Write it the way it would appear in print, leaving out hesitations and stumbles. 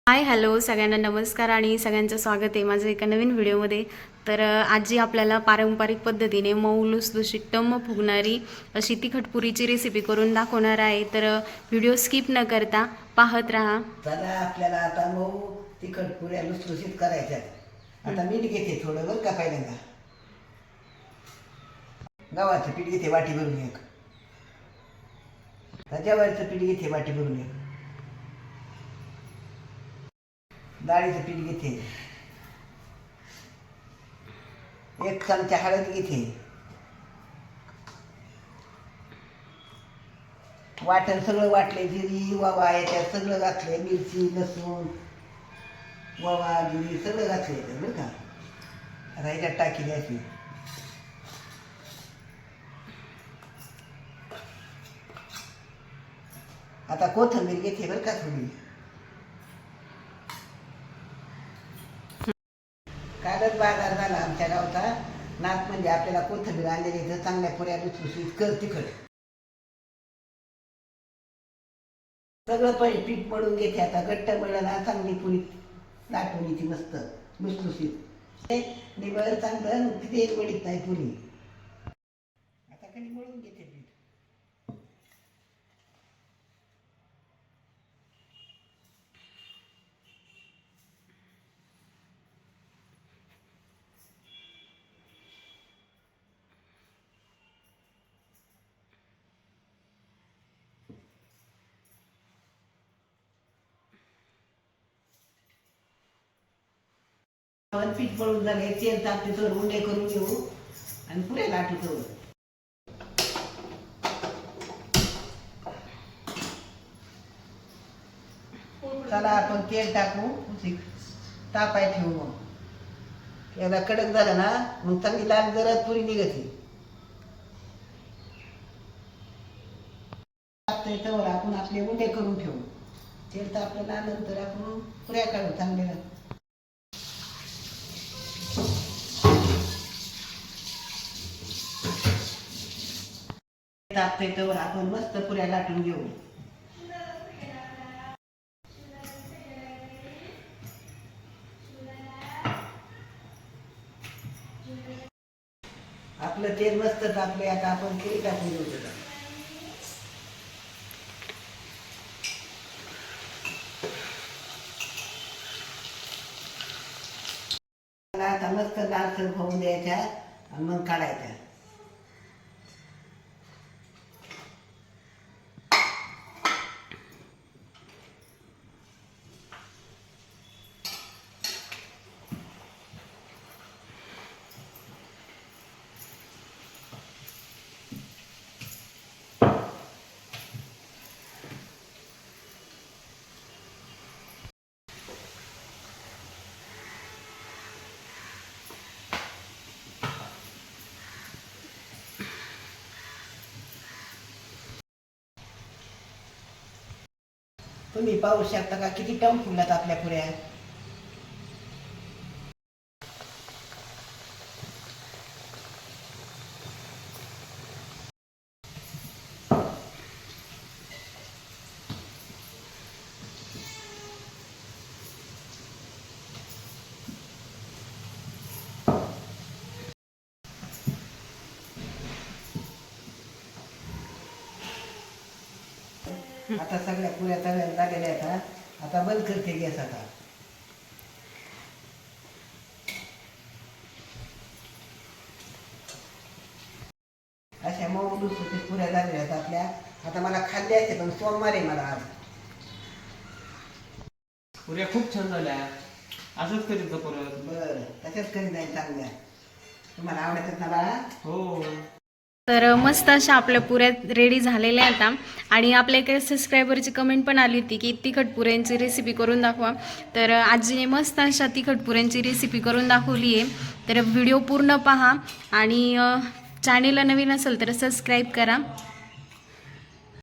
Hi hello सगळ्यांना नमस्कार आणि सगळ्यांचं स्वागत आहे माझं एका नवीन व्हिडिओमध्ये. तर आजी आपल्याला पारंपरिक पद्धतीने मऊ लुसलुशीत टम्म फुगणारी अशी तिखट पुरीची रेसिपी करून दाखवणार आहे. तर व्हिडिओ स्किप न करता पाहत राहा. चला आपल्याला आता मऊ तिखट पुऱ्या लुसलुशीत करायच्यात. आता मीठ घेते थोडं बरं का. पहिल्यांदा गव्हाचं पीठ घेते वाटी भरून एक, ज्वारीचं पीठ घेते वाटी भरून एक, डाळीचं पीठ घेते एक चमचा, हळद घेते, वाटण सगळं वाटले, जिरी ववा याच्यात सगळं घातले, मिरची लसूण ववा जिरी सगळं घातले याच्यात बरं का. आता ह्याच्यात टाकी द्यायची. आता कोथिंबीर घेते बरं का थोडी. कालच बाजार झाला आमच्या गावचा नात, म्हणजे आपल्याला कोथिंबीर आणलेली इथं चांगल्या पुऱ्या लुसलुशीत कर तिखट. सगळं पहिले पीठ मळून घेते. आता घट्ट मळलं ना चांगली पुरी लाटून येते मस्त लुसलुशीत. निबर चांगलं तेल वडीत नाही पुरी. आता खाली मळून घेते पीठ. आपण पीठ मळून झाले, तेल टाकते तर उंडे करून घेऊ आणि पुऱ्या लाटू. चला आपण तेल टाकू, तापाय ठेवू. मग एकदा कडक झालं ना मग चांगली लाल जरा पुरी निघते. तवर आपण आपले उंडे करून ठेवू. तेल तापलं ना नंतर आपण पुऱ्या काढू चांगल्या. तापते तवर आपण मस्त पुऱ्या लाटून घेऊ. आपलं तेल मस्त तापले. आता आपण पुरी टाकून घेऊ. आता मस्त लालसर होऊन द्यायच्या आणि मग काढायच्या. तुम्ही पाहू शकता का किती टम फुलतात आपल्या पुऱ्या. आता सगळ्या पुऱ्या तव्यात झालेल्या आहेत. आता बंद करते गॅस. आता अशा मऊ लुसलुशीत पुऱ्या झालेल्या आहेत आपल्या. आता मला खाल्ल्या असते पण सोमवार आहे मला आज. पुऱ्या खूप छान झाल्या. असंच करीत जा परत. बरं तशाच करीत जाईल चांगल्या. तुम्हाला आवडतात ना बाळा? हो. तर मस्त अशा आपल्या पुऱ्या रेडी झालेल्या आहेत. आणि आपल्या इकडे सबस्क्रायबरची कमेंट पण आली होती की तिखट पुऱ्यांची रेसिपी करून दाखवा. तर आजीने मस्त अशा तिखट पुऱ्यांची रेसिपी करून दाखवली आहे. तर व्हिडिओ पूर्ण पहा आणि चॅनेलला नवीन असेल तर सबस्क्राईब करा.